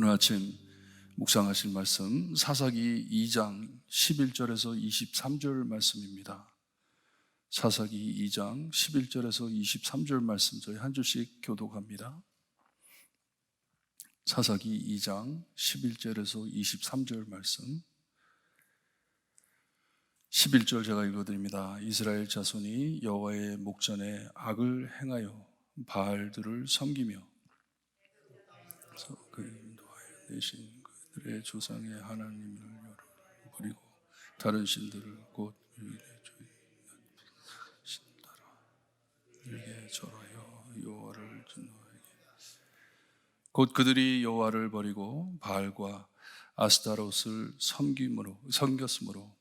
오늘 아침 묵상하실 말씀 사사기 2장 11절에서 23절 말씀입니다. 사사기 2장 11절에서 23절 말씀 저희 한 줄씩 교독합니다. 사사기 2장 11절에서 23절 말씀. 11절 제가 읽어드립니다. 이스라엘 자손이 여호와의 목전에 악을 행하여 바알들을 섬기며 그 인도하여 내신 그들의 조상의 하나님을 버리고 다른 신들을 곧 유일의 주인 신 따라 이르게 절하여 여호와를 진노하게 곧 그들이 여호와를 버리고 바알과 아스타롯을 섬겼으므로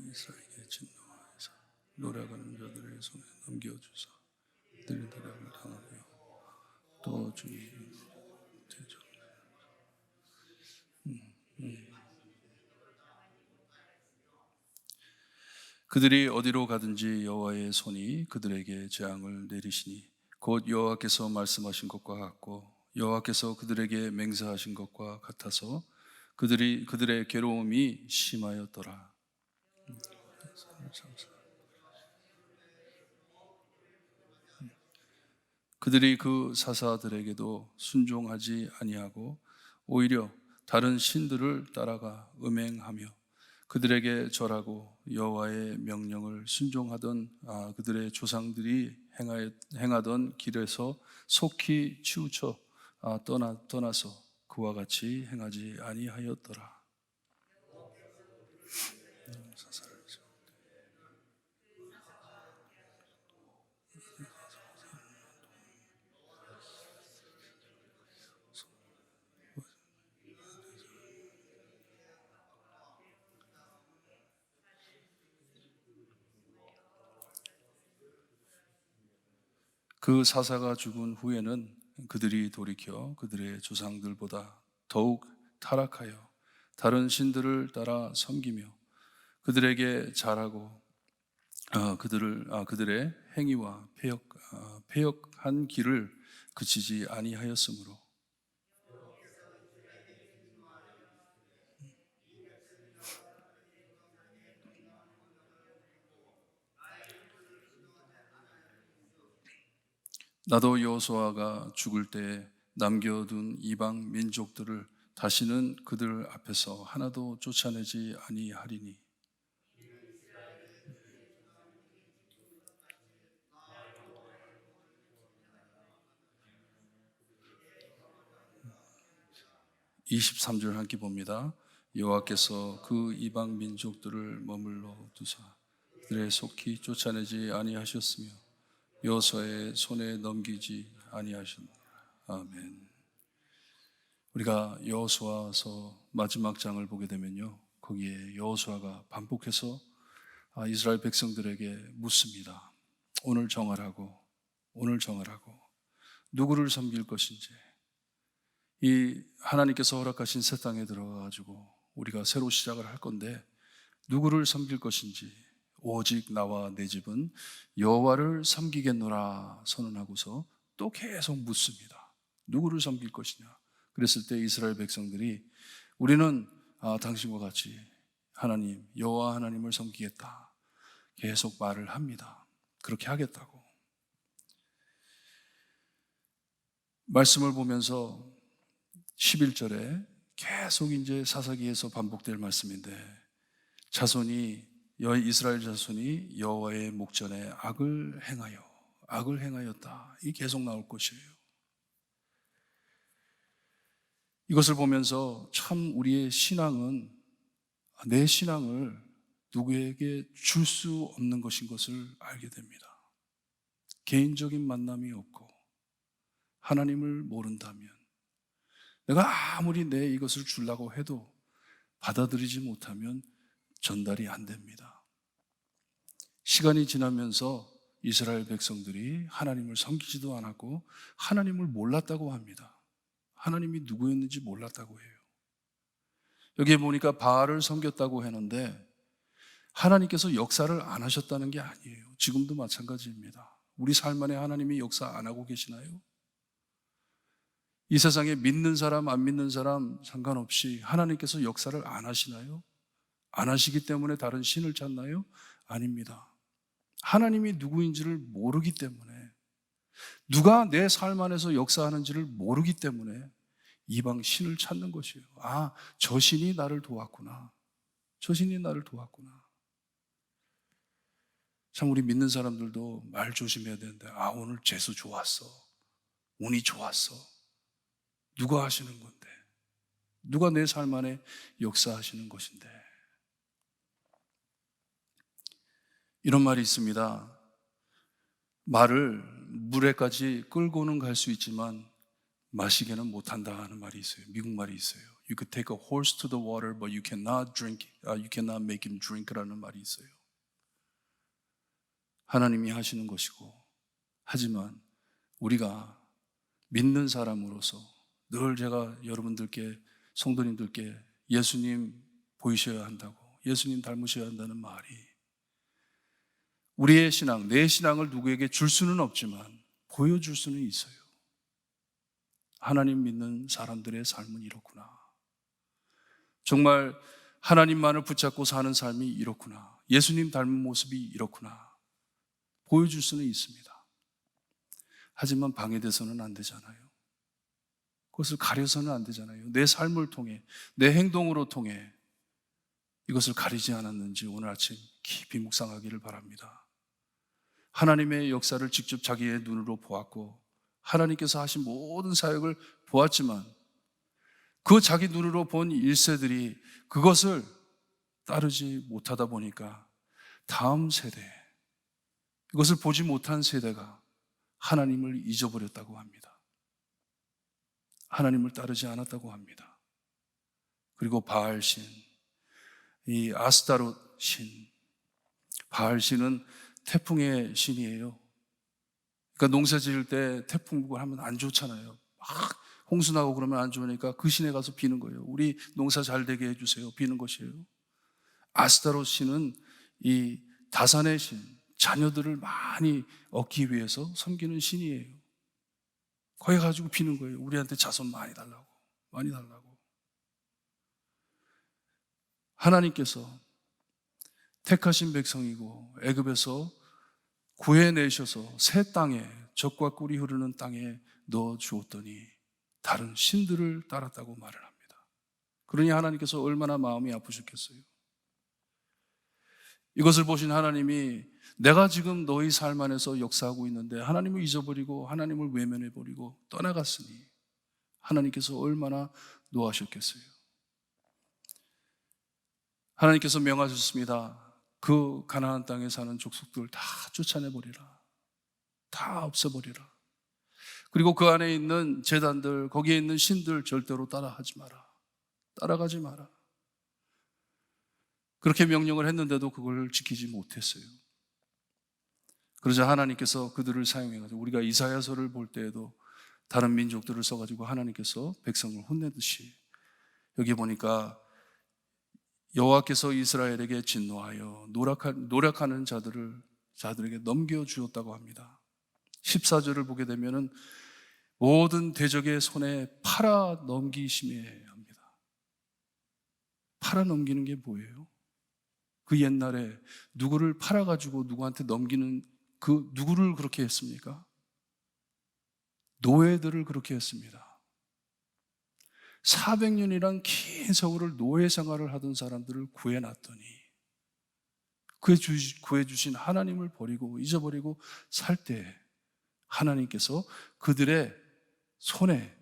이스라엘에게 진노하여서 노력하는 자들의 손에 넘겨주사 그들의 노력을 당하며 또 주의 대적 그들이 어디로 가든지 여호와의 손이 그들에게 재앙을 내리시니 곧 여호와께서 말씀하신 것과 같고 여호와께서 그들에게 맹세하신 것과 같아서 그들의 괴로움이 심하였더라. 그들이 그 사사들에게도 순종하지 아니하고 오히려 다른 신들을 따라가 음행하며 그들에게 절하고 여호와의 명령을 순종하던 그들의 조상들이 행하던 길에서 속히 치우쳐 떠나서 그와 같이 행하지 아니하였더라. 그 사사가 죽은 후에는 그들이 돌이켜 그들의 조상들보다 더욱 타락하여 다른 신들을 따라 섬기며 그들에게 잘하고 그들의 행위와 패역한 길을 그치지 아니하였으므로 나도 여호수아가 죽을 때 남겨둔 이방 민족들을 다시는 그들 앞에서 하나도 쫓아내지 아니하리니 23절 함께 봅니다. 여호와께서 그 이방 민족들을 머물러 두사 그들의 속히 쫓아내지 아니하셨으며 여호수아의 손에 넘기지 아니하셨느니라. 아멘. 우리가 여호수아서 마지막 장을 보게 되면요, 거기에 여호수아가 반복해서 이스라엘 백성들에게 묻습니다. 오늘 정하라고 누구를 섬길 것인지. 이 하나님께서 허락하신 새 땅에 들어가가지고 우리가 새로 시작을 할 건데 누구를 섬길 것인지 오직 나와 내 집은 여호와를 섬기겠노라 선언하고서 또 계속 묻습니다. 누구를 섬길 것이냐. 그랬을 때 이스라엘 백성들이 우리는 당신과 같이 하나님 여호와 하나님을 섬기겠다 계속 말을 합니다. 그렇게 하겠다고. 말씀을 보면서 11절에 계속 이제 사사기에서 반복될 말씀인데 이스라엘 자손이 여호와의 목전에 악을 행하였다. 이 계속 나올 것이에요. 이것을 보면서 참 우리의 신앙은 내 신앙을 누구에게 줄 수 없는 것인 것을 알게 됩니다. 개인적인 만남이 없고 하나님을 모른다면 내가 아무리 내 이것을 주려고 해도 받아들이지 못하면 전달이 안 됩니다. 시간이 지나면서 이스라엘 백성들이 하나님을 섬기지도 않았고 하나님을 몰랐다고 합니다. 하나님이 누구였는지 몰랐다고 해요. 여기에 보니까 바알을 섬겼다고 했는데 하나님께서 역사를 안 하셨다는 게 아니에요. 지금도 마찬가지입니다. 우리 삶 안에 하나님이 역사 안 하고 계시나요? 이 세상에 믿는 사람, 안 믿는 사람 상관없이 하나님께서 역사를 안 하시나요? 안 하시기 때문에 다른 신을 찾나요? 아닙니다. 하나님이 누구인지를 모르기 때문에, 누가 내 삶 안에서 역사하는지를 모르기 때문에 이방 신을 찾는 것이에요. 아, 저 신이 나를 도왔구나. 저 신이 나를 도왔구나. 참 우리 믿는 사람들도 말 조심해야 되는데, 아, 오늘 재수 좋았어. 운이 좋았어. 누가 하시는 건데? 누가 내 삶 안에 역사하시는 것인데? 이런 말이 있습니다. 말을 물에까지 끌고는 갈 수 있지만 마시게는 못한다 하는 말이 있어요. 미국 말이 있어요. You could take a horse to the water, but you cannot make him drink라는 말이 있어요. 하나님이 하시는 것이고, 하지만 우리가 믿는 사람으로서 늘 제가 여러분들께, 성도님들께 예수님 보이셔야 한다고, 예수님 닮으셔야 한다는 말이, 우리의 신앙, 내 신앙을 누구에게 줄 수는 없지만 보여줄 수는 있어요. 하나님 믿는 사람들의 삶은 이렇구나. 정말 하나님만을 붙잡고 사는 삶이 이렇구나. 예수님 닮은 모습이 이렇구나. 보여줄 수는 있습니다. 하지만 방해돼서는 안 되잖아요. 그것을 가려서는 안 되잖아요. 내 삶을 통해, 내 행동으로 통해 이것을 가리지 않았는지 오늘 아침 깊이 묵상하기를 바랍니다. 하나님의 역사를 직접 자기의 눈으로 보았고, 하나님께서 하신 모든 사역을 보았지만, 그 자기 눈으로 본 일세들이 그것을 따르지 못하다 보니까 다음 세대, 이것을 보지 못한 세대가 하나님을 잊어버렸다고 합니다. 하나님을 따르지 않았다고 합니다. 그리고 바알신, 이 아스타롯 신, 바알신은 태풍의 신이에요. 그러니까 농사 지을 때 태풍 불고 하면 안 좋잖아요. 막 홍수 나고 그러면 안 좋으니까 그 신에 가서 비는 거예요. 우리 농사 잘 되게 해주세요. 비는 것이에요. 아스타롯 신은 이 다산의 신, 자녀들을 많이 얻기 위해서 섬기는 신이에요. 거기 가지고 비는 거예요. 우리한테 자손 많이 달라고, 많이 달라고. 하나님께서 택하신 백성이고 애굽에서 구해내셔서 새 땅에, 젖과 꿀이 흐르는 땅에 넣어 주었더니 다른 신들을 따랐다고 말을 합니다. 그러니 하나님께서 얼마나 마음이 아프셨겠어요. 이것을 보신 하나님이 내가 지금 너희 삶 안에서 역사하고 있는데 하나님을 잊어버리고 하나님을 외면해버리고 떠나갔으니 하나님께서 얼마나 노하셨겠어요. 하나님께서 명하셨습니다. 그 가나안 땅에 사는 족속들 다 쫓아내버리라. 다 없애버리라. 그리고 그 안에 있는 제단들, 거기에 있는 신들 절대로 따라하지 마라. 따라가지 마라. 그렇게 명령을 했는데도 그걸 지키지 못했어요. 그러자 하나님께서 그들을 사용해가지고, 우리가 이사야서를 볼 때에도 다른 민족들을 써가지고 하나님께서 백성을 혼내듯이, 여기 보니까 여호와께서 이스라엘에게 진노하여 노력하는 자들에게 넘겨주었다고 합니다. 14절을 보게 되면은 모든 대적의 손에 팔아 넘기심에 합니다. 팔아 넘기는 게 뭐예요? 그 옛날에 누구를 팔아가지고 누구한테 넘기는, 그 누구를 그렇게 했습니까? 노예들을 그렇게 했습니다. 400년이란 긴 세월을 노예 생활을 하던 사람들을 구해놨더니 구해주신 하나님을 버리고 잊어버리고 살 때 하나님께서 그들의 손에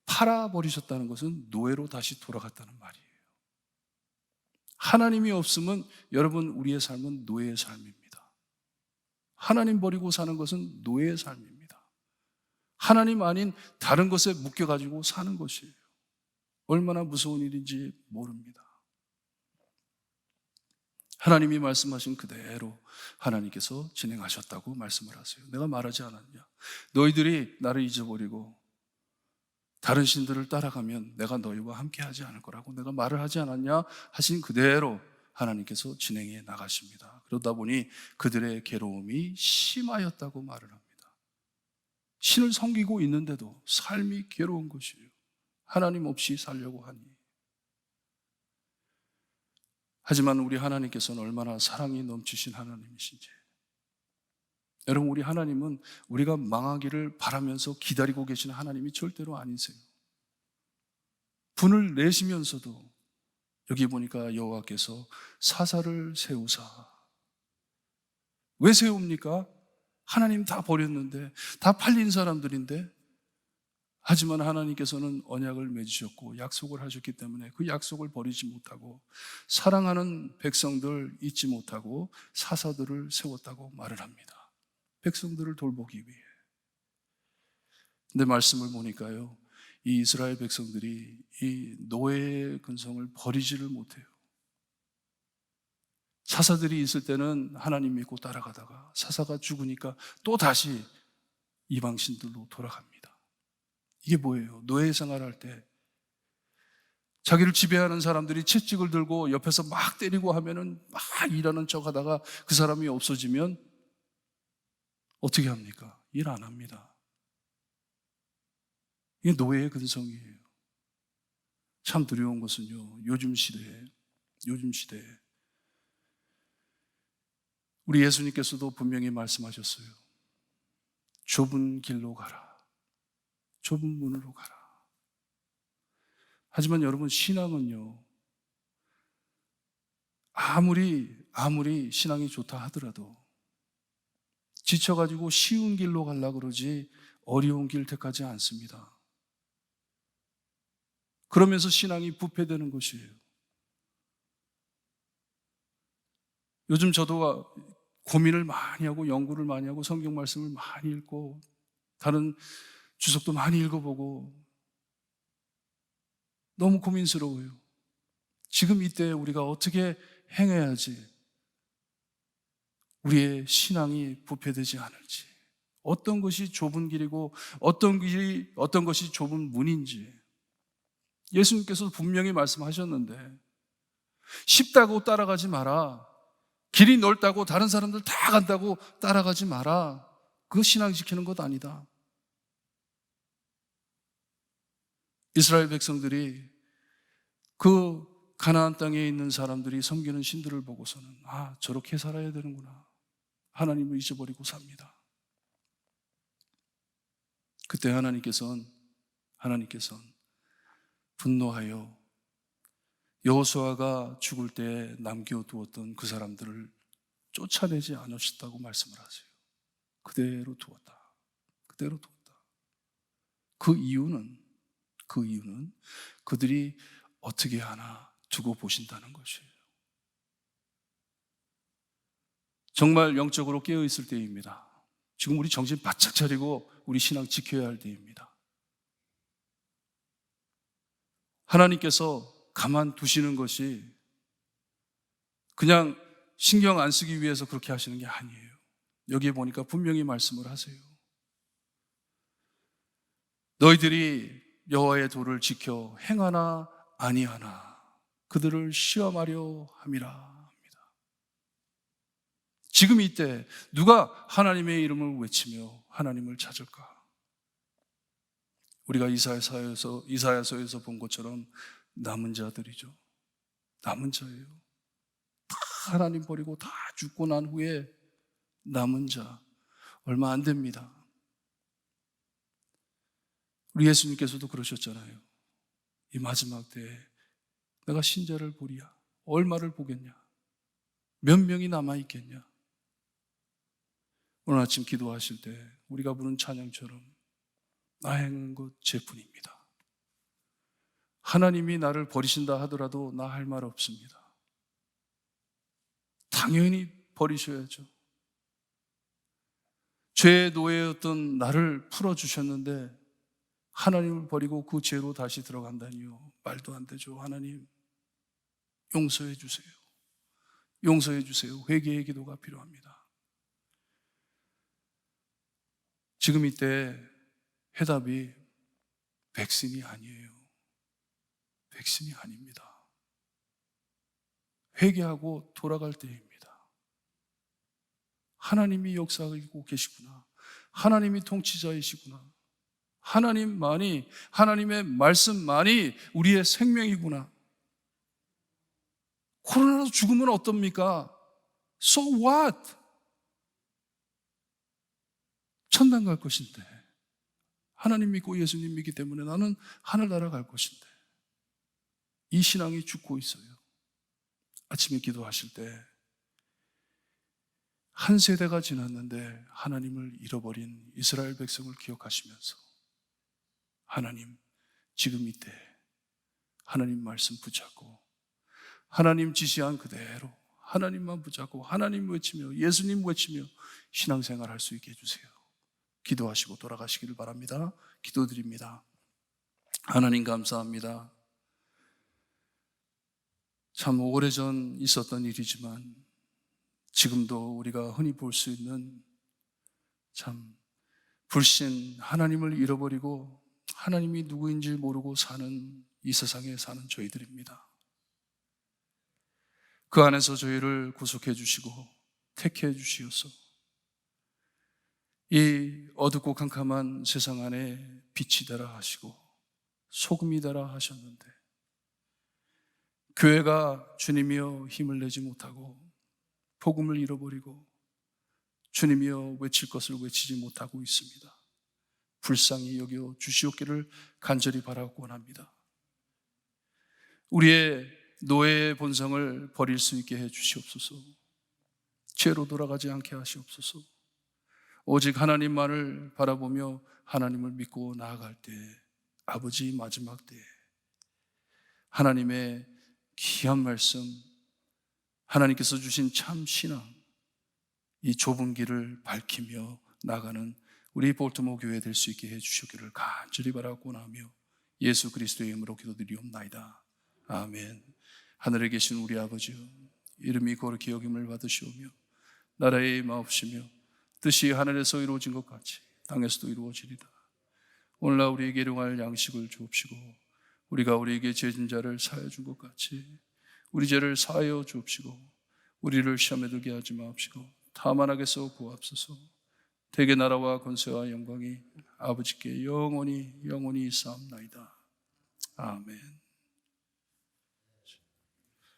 팔아버리셨다는 것은 노예로 다시 돌아갔다는 말이에요. 하나님이 없으면 여러분, 우리의 삶은 노예의 삶입니다. 하나님 버리고 사는 것은 노예의 삶입니다. 하나님 아닌 다른 것에 묶여가지고 사는 것이에요. 얼마나 무서운 일인지 모릅니다. 하나님이 말씀하신 그대로 하나님께서 진행하셨다고 말씀을 하세요. 내가 말하지 않았냐? 너희들이 나를 잊어버리고 다른 신들을 따라가면 내가 너희와 함께 하지 않을 거라고 내가 말을 하지 않았냐? 하신 그대로 하나님께서 진행해 나가십니다. 그러다 보니 그들의 괴로움이 심하였다고 말을 합니다. 신을 섬기고 있는데도 삶이 괴로운 것이에요. 하나님 없이 살려고 하니. 하지만 우리 하나님께서는 얼마나 사랑이 넘치신 하나님이신지. 여러분, 우리 하나님은 우리가 망하기를 바라면서 기다리고 계시는 하나님이 절대로 아니세요. 분을 내시면서도 여기 보니까 여호와께서 사사를 세우사. 왜 세웁니까? 하나님 다 버렸는데, 다 팔린 사람들인데. 하지만 하나님께서는 언약을 맺으셨고 약속을 하셨기 때문에 그 약속을 버리지 못하고 사랑하는 백성들 잊지 못하고 사사들을 세웠다고 말을 합니다. 백성들을 돌보기 위해. 근데 말씀을 보니까요, 이 이스라엘 백성들이 이 노예의 근성을 버리지를 못해요. 사사들이 있을 때는 하나님 믿고 따라가다가 사사가 죽으니까 또 다시 이방신들로 돌아갑니다. 이게 뭐예요? 노예 생활할 때 자기를 지배하는 사람들이 채찍을 들고 옆에서 막 때리고 하면은 막 일하는 척 하다가 그 사람이 없어지면 어떻게 합니까? 일 안 합니다. 이게 노예의 근성이에요. 참 두려운 것은요, 요즘 시대에 우리 예수님께서도 분명히 말씀하셨어요. 좁은 길로 가라. 좁은 문으로 가라. 하지만 여러분, 신앙은요, 아무리 신앙이 좋다 하더라도 지쳐가지고 쉬운 길로 가려고 그러지 어려운 길 택하지 않습니다. 그러면서 신앙이 부패되는 것이에요. 요즘 저도 고민을 많이 하고 연구를 많이 하고 성경 말씀을 많이 읽고 다른 주석도 많이 읽어보고 너무 고민스러워요. 지금 이때 우리가 어떻게 행해야지 우리의 신앙이 부패되지 않을지, 어떤 것이 좁은 길이고 어떤 것이 좁은 문인지 예수님께서 분명히 말씀하셨는데, 쉽다고 따라가지 마라. 길이 넓다고 다른 사람들 다 간다고 따라가지 마라. 그거 신앙 지키는 것 아니다. 이스라엘 백성들이 그 가나안 땅에 있는 사람들이 섬기는 신들을 보고서는 저렇게 살아야 되는구나. 하나님을 잊어버리고 삽니다. 그때 하나님께서는 분노하여 여호수아가 죽을 때 남겨두었던 그 사람들을 쫓아내지 않으셨다고 말씀을 하세요. 그대로 두었다. 그 이유는 그들이 어떻게 하나 두고 보신다는 것이에요. 정말 영적으로 깨어있을 때입니다. 지금 우리 정신 바짝 차리고 우리 신앙 지켜야 할 때입니다. 하나님께서 가만두시는 것이 그냥 신경 안 쓰기 위해서 그렇게 하시는 게 아니에요. 여기에 보니까 분명히 말씀을 하세요. 너희들이 여호와의 도를 지켜 행하나 아니하나 그들을 시험하려 함이라. 지금 이때 누가 하나님의 이름을 외치며 하나님을 찾을까? 우리가 이사야서에서 본 것처럼 남은 자들이죠. 남은 자예요. 다 하나님 버리고 다 죽고 난 후에 남은 자 얼마 안 됩니다. 우리 예수님께서도 그러셨잖아요. 이 마지막 때에 내가 신자를 보리야. 얼마를 보겠냐? 몇 명이 남아있겠냐? 오늘 아침 기도하실 때 우리가 부른 찬양처럼 나 행한 것 제뿐입니다. 하나님이 나를 버리신다 하더라도 나 할 말 없습니다. 당연히 버리셔야죠. 죄의 노예였던 나를 풀어주셨는데 하나님을 버리고 그 죄로 다시 들어간다니요. 말도 안 되죠. 하나님 용서해 주세요. 용서해 주세요. 회개의 기도가 필요합니다. 지금 이때 해답이 백신이 아니에요. 백신이 아닙니다. 회개하고 돌아갈 때입니다. 하나님이 역사하고 계시구나. 하나님이 통치자이시구나. 하나님만이, 하나님의 말씀만이 우리의 생명이구나. 코로나로 죽으면 어떻습니까? So what? 천당 갈 것인데, 하나님 믿고 예수님 믿기 때문에 나는 하늘나라 갈 것인데, 이 신앙이 죽고 있어요. 아침에 기도하실 때 한 세대가 지났는데 하나님을 잃어버린 이스라엘 백성을 기억하시면서, 하나님, 지금 이때 하나님 말씀 붙잡고 하나님 지시한 그대로 하나님만 붙잡고 하나님 외치며 예수님 외치며 신앙생활 할 수 있게 해주세요. 기도하시고 돌아가시기를 바랍니다. 기도드립니다. 하나님 감사합니다. 참 오래전 있었던 일이지만 지금도 우리가 흔히 볼 수 있는 참 불신, 하나님을 잃어버리고 하나님이 누구인지 모르고 사는 이 세상에 사는 저희들입니다. 그 안에서 저희를 구속해 주시고 택해 주시어서 이 어둡고 캄캄한 세상 안에 빛이 되라 하시고 소금이 되라 하셨는데, 교회가 주님이여 힘을 내지 못하고 복음을 잃어버리고 주님이여 외칠 것을 외치지 못하고 있습니다. 불쌍히 여겨 주시옵기를 간절히 바라고 원합니다. 우리의 노예의 본성을 버릴 수 있게 해 주시옵소서. 죄로 돌아가지 않게 하시옵소서. 오직 하나님만을 바라보며 하나님을 믿고 나아갈 때, 아버지 마지막 때에 하나님의 귀한 말씀, 하나님께서 주신 참 신앙, 이 좁은 길을 밝히며 나가는 우리 볼트모 교회 될 수 있게 해주시기를 간절히 바라고 나며 예수 그리스도의 이름으로 기도드리옵나이다. 아멘. 하늘에 계신 우리 아버지여, 이름이 거룩히 여김을 받으시오며 나라의 마옵시며 뜻이 하늘에서 이루어진 것 같이 땅에서도 이루어지리다. 오늘날 우리에게 일용할 양식을 주옵시고 우리가 우리에게 죄진 자를 사하여 준 것 같이 우리 죄를 사하여 주옵시고 우리를 시험에 들게 하지 마옵시고 다만 악에서 구하옵소서. 대개 나라와 권세와 영광이 아버지께 영원히 있사옵나이다. 아멘.